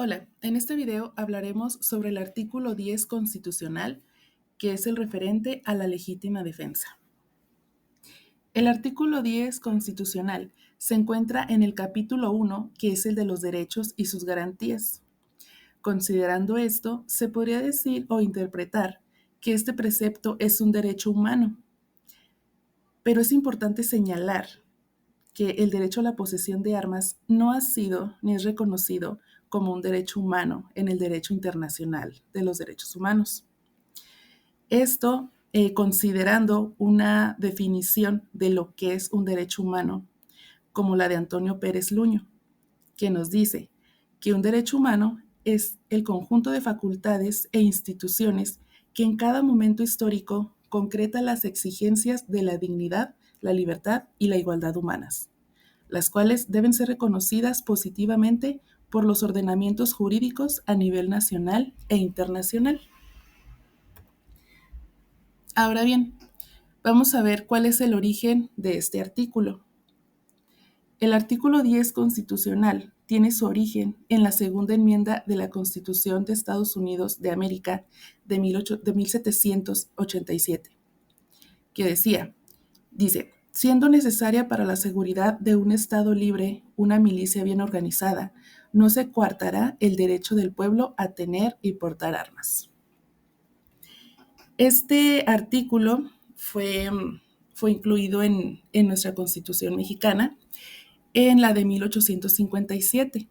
Hola, en este video hablaremos sobre el artículo 10 constitucional, que es el referente a la legítima defensa. El artículo 10 constitucional se encuentra en el capítulo 1, que es el de los derechos y sus garantías. Considerando esto, se podría decir o interpretar que este precepto es un derecho humano, pero es importante señalar que el derecho a la posesión de armas no ha sido ni es reconocido como un derecho humano en el derecho internacional de los derechos humanos. Esto considerando una definición de lo que es un derecho humano, como la de Antonio Pérez Luño, que nos dice que un derecho humano es el conjunto de facultades e instituciones que en cada momento histórico concreta las exigencias de la dignidad, la libertad y la igualdad humanas, las cuales deben ser reconocidas positivamente por los ordenamientos jurídicos a nivel nacional e internacional. Ahora bien, vamos a ver cuál es el origen de este artículo. El artículo 10 constitucional tiene su origen en la segunda enmienda de la Constitución de Estados Unidos de América de 1787, que dice, siendo necesaria para la seguridad de un Estado libre una milicia bien organizada, no se coartará el derecho del pueblo a tener y portar armas. Este artículo fue incluido en nuestra Constitución mexicana en la de 1857,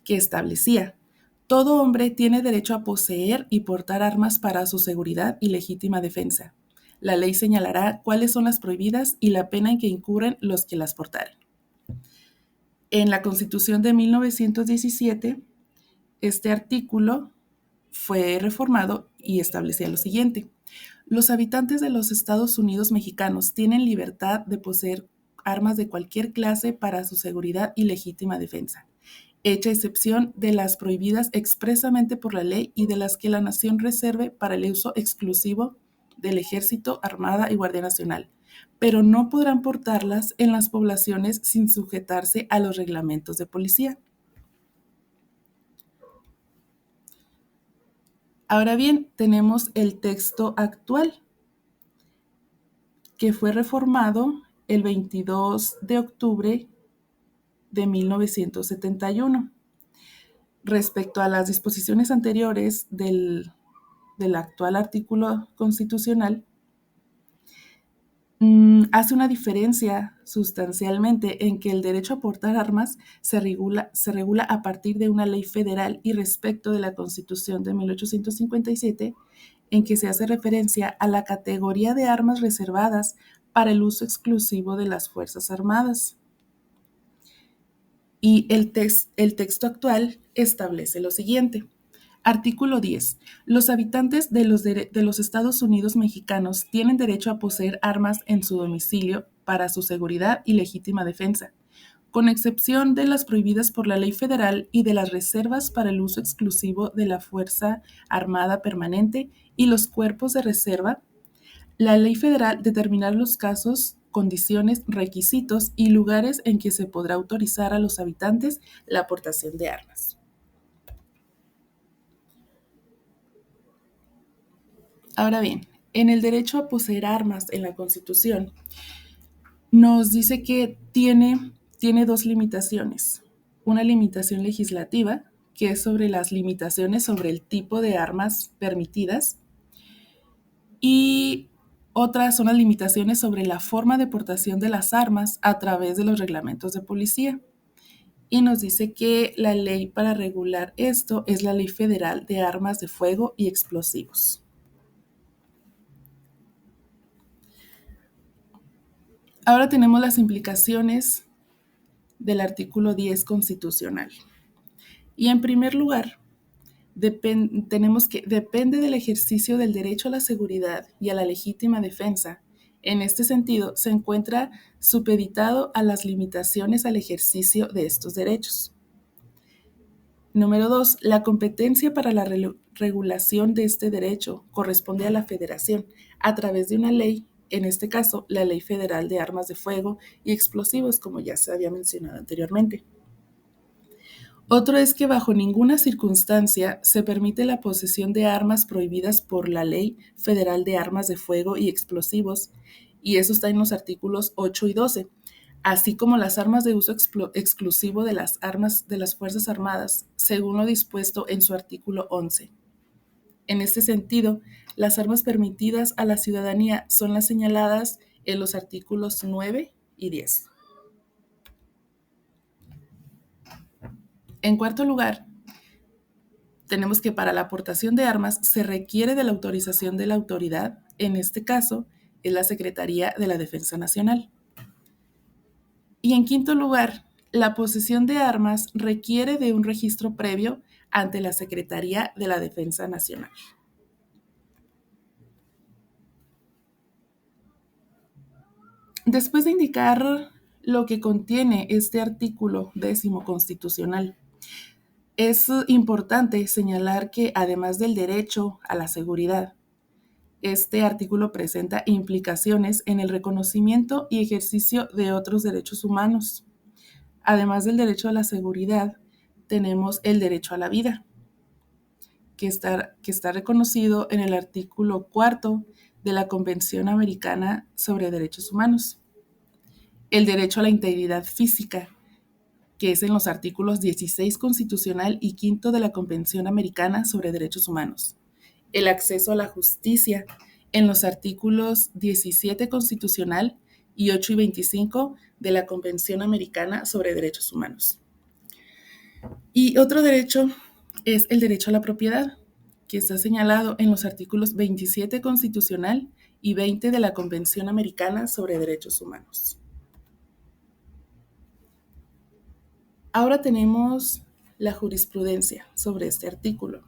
que establecía: todo hombre tiene derecho a poseer y portar armas para su seguridad y legítima defensa. La ley señalará cuáles son las prohibidas y la pena en que incurren los que las portaren. En la Constitución de 1917, este artículo fue reformado y establecía lo siguiente: los habitantes de los Estados Unidos mexicanos tienen libertad de poseer armas de cualquier clase para su seguridad y legítima defensa, hecha excepción de las prohibidas expresamente por la ley y de las que la nación reserve para el uso exclusivo del Ejército, Armada y Guardia Nacional, pero no podrán portarlas en las poblaciones sin sujetarse a los reglamentos de policía. Ahora bien, tenemos el texto actual, que fue reformado el 22 de octubre de 1971. Respecto a las disposiciones anteriores del actual artículo constitucional, hace una diferencia sustancialmente en que el derecho a portar armas se regula a partir de una ley federal y respecto de la Constitución de 1857, en que se hace referencia a la categoría de armas reservadas para el uso exclusivo de las Fuerzas Armadas. Y el texto actual establece lo siguiente. Artículo 10. Los habitantes de los Estados Unidos mexicanos tienen derecho a poseer armas en su domicilio para su seguridad y legítima defensa, con excepción de las prohibidas por la ley federal y de las reservas para el uso exclusivo de la Fuerza Armada Permanente y los cuerpos de reserva. La ley federal determinará los casos, condiciones, requisitos y lugares en que se podrá autorizar a los habitantes la aportación de armas. Ahora bien, en el derecho a poseer armas en la Constitución, nos dice que tiene dos limitaciones. Una limitación legislativa, que es sobre las limitaciones sobre el tipo de armas permitidas, y otras son las limitaciones sobre la forma de portación de las armas a través de los reglamentos de policía. Y nos dice que la ley para regular esto es la Ley Federal de Armas de Fuego y Explosivos. Ahora tenemos las implicaciones del artículo 10 constitucional. Y en primer lugar, tenemos que depende del ejercicio del derecho a la seguridad y a la legítima defensa. En este sentido, se encuentra supeditado a las limitaciones al ejercicio de estos derechos. Número 2. La competencia para la regulación de este derecho corresponde a la Federación a través de una ley, en este caso, la Ley Federal de Armas de Fuego y Explosivos, como ya se había mencionado anteriormente. Otro es que bajo ninguna circunstancia se permite la posesión de armas prohibidas por la Ley Federal de Armas de Fuego y Explosivos, y eso está en los artículos 8 y 12, así como las armas de uso exclusivo de las armas de las Fuerzas Armadas, según lo dispuesto en su artículo 11. En este sentido, las armas permitidas a la ciudadanía son las señaladas en los artículos 9 y 10. En cuarto lugar, tenemos que para la aportación de armas se requiere de la autorización de la autoridad, en este caso es la Secretaría de la Defensa Nacional. Y en quinto lugar, la posesión de armas requiere de un registro previo ante la Secretaría de la Defensa Nacional. Después de indicar lo que contiene este artículo 10 constitucional, es importante señalar que además del derecho a la seguridad, este artículo presenta implicaciones en el reconocimiento y ejercicio de otros derechos humanos. Además del derecho a la seguridad, tenemos el derecho a la vida, que está reconocido en el artículo 4 de la Convención Americana sobre Derechos Humanos. El derecho a la integridad física, que es en los artículos 16 constitucional y 5 de la Convención Americana sobre Derechos Humanos. El acceso a la justicia, en los artículos 17 constitucional y 8 y 25 de la Convención Americana sobre Derechos Humanos. Y otro derecho es el derecho a la propiedad, que está señalado en los artículos 27 constitucional y 20 de la Convención Americana sobre Derechos Humanos. Ahora tenemos la jurisprudencia sobre este artículo.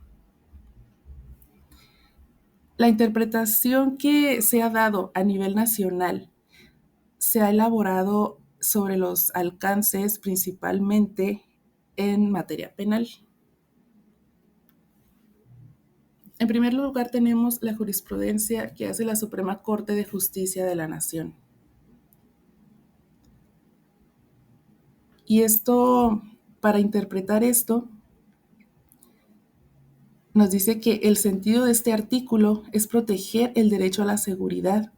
La interpretación que se ha dado a nivel nacional se ha elaborado sobre los alcances principalmente en materia penal. En primer lugar tenemos la jurisprudencia que hace la Suprema Corte de Justicia de la Nación. Y esto, para interpretar esto, nos dice que el sentido de este artículo es proteger el derecho a la seguridad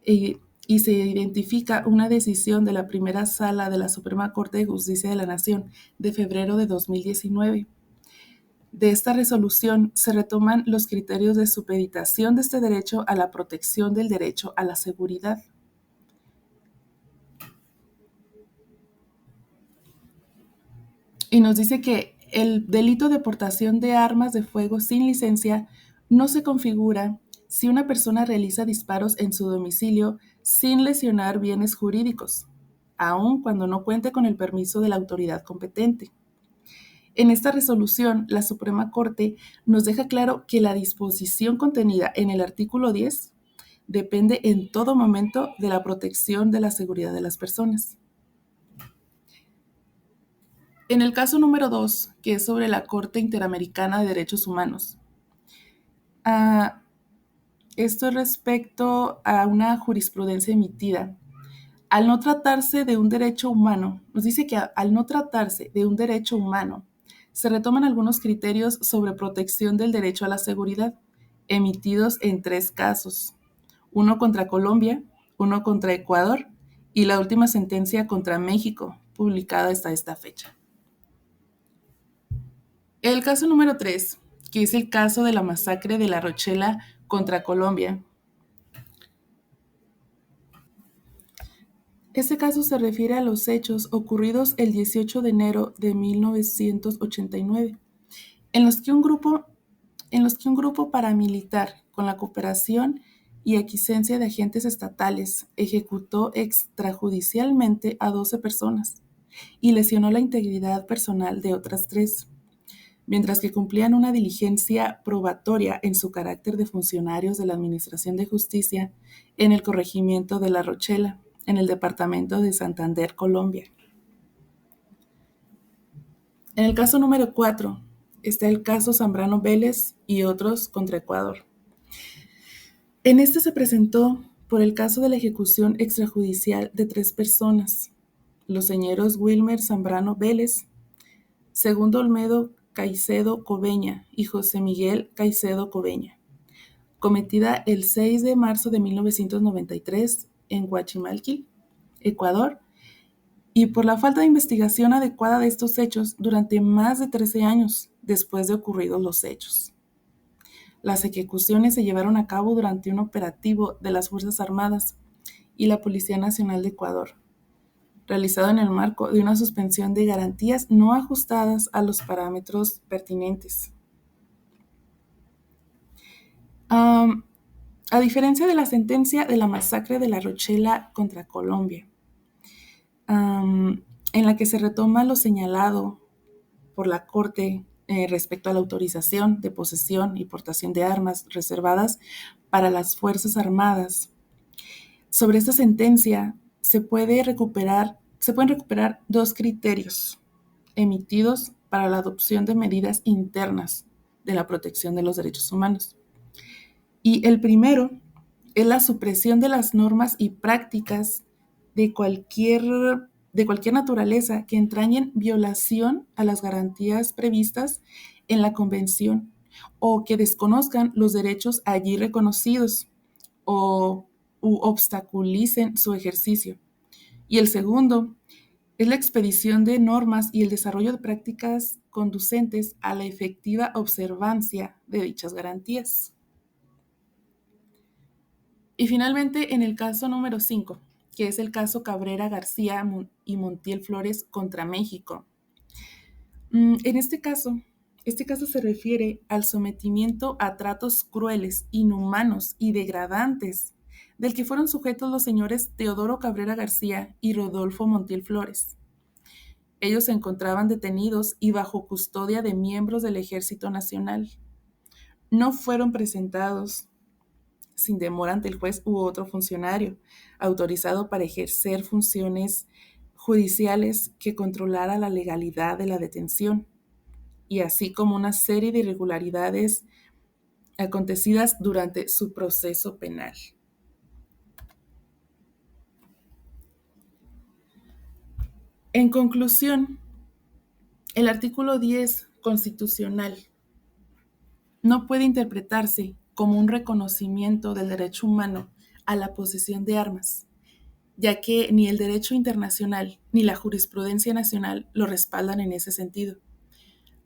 y se identifica una decisión de la primera sala de la Suprema Corte de Justicia de la Nación de febrero de 2019. De esta resolución se retoman los criterios de supeditación de este derecho a la protección del derecho a la seguridad. Y nos dice que el delito de portación de armas de fuego sin licencia no se configura si una persona realiza disparos en su domicilio sin lesionar bienes jurídicos, aun cuando no cuente con el permiso de la autoridad competente. En esta resolución, la Suprema Corte nos deja claro que la disposición contenida en el artículo 10 depende en todo momento de la protección de la seguridad de las personas. En el caso número 2, que es sobre la Corte Interamericana de Derechos Humanos, esto es respecto a una jurisprudencia emitida. Al no tratarse de un derecho humano, nos dice que al no tratarse de un derecho humano, se retoman algunos criterios sobre protección del derecho a la seguridad, emitidos en 3 casos, uno contra Colombia, uno contra Ecuador y la última sentencia contra México, publicada hasta esta fecha. El caso número 3, que es el caso de la masacre de La Rochela contra Colombia. Este caso se refiere a los hechos ocurridos el 18 de enero de 1989, en los que un grupo paramilitar, con la cooperación y aquiescencia de agentes estatales, ejecutó extrajudicialmente a 12 personas y lesionó la integridad personal de otras 3. Mientras que cumplían una diligencia probatoria en su carácter de funcionarios de la Administración de Justicia en el corregimiento de La Rochela, en el departamento de Santander, Colombia. En el caso número 4 está el caso Zambrano Vélez y otros contra Ecuador. En este se presentó por el caso de la ejecución extrajudicial de 3 personas, los señores Wilmer Zambrano Vélez, Segundo Olmedo Caicedo Cobeña y José Miguel Caicedo Cobeña, cometida el 6 de marzo de 1993 en Huachimalquil, Ecuador, y por la falta de investigación adecuada de estos hechos durante más de 13 años después de ocurridos los hechos. Las ejecuciones se llevaron a cabo durante un operativo de las Fuerzas Armadas y la Policía Nacional de Ecuador, realizado en el marco de una suspensión de garantías no ajustadas a los parámetros pertinentes. A diferencia de la sentencia de la masacre de La Rochela contra Colombia, en la que se retoma lo señalado por la Corte respecto a la autorización de posesión y portación de armas reservadas para las Fuerzas Armadas. Sobre esta sentencia se pueden recuperar dos criterios emitidos para la adopción de medidas internas de la protección de los derechos humanos. Y el primero es la supresión de las normas y prácticas de cualquier naturaleza que entrañen violación a las garantías previstas en la Convención o que desconozcan los derechos allí reconocidos o obstaculicen su ejercicio. Y el segundo es la expedición de normas y el desarrollo de prácticas conducentes a la efectiva observancia de dichas garantías. Y finalmente, en el caso número 5, que es el caso Cabrera García y Montiel Flores contra México. En este caso se refiere al sometimiento a tratos crueles, inhumanos y degradantes del que fueron sujetos los señores Teodoro Cabrera García y Rodolfo Montiel Flores. Ellos se encontraban detenidos y bajo custodia de miembros del Ejército Nacional. No fueron presentados sin demora ante el juez u otro funcionario autorizado para ejercer funciones judiciales que controlara la legalidad de la detención, y así como una serie de irregularidades acontecidas durante su proceso penal. En conclusión, el artículo 10 constitucional no puede interpretarse como un reconocimiento del derecho humano a la posesión de armas, ya que ni el derecho internacional ni la jurisprudencia nacional lo respaldan en ese sentido.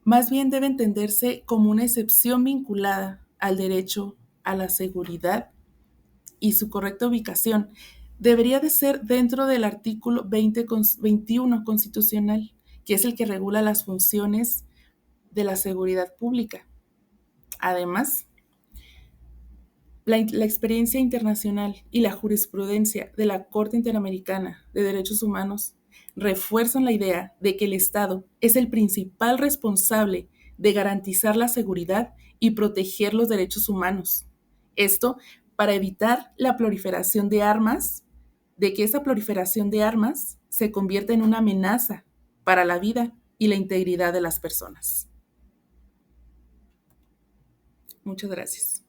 Más bien debe entenderse como una excepción vinculada al derecho a la seguridad, y su correcta ubicación debería de ser dentro del artículo 21 constitucional, que es el que regula las funciones de la seguridad pública. Además, la experiencia internacional y la jurisprudencia de la Corte Interamericana de Derechos Humanos refuerzan la idea de que el Estado es el principal responsable de garantizar la seguridad y proteger los derechos humanos. Esto para evitar la proliferación de armas, de que esa proliferación de armas se convierta en una amenaza para la vida y la integridad de las personas. Muchas gracias.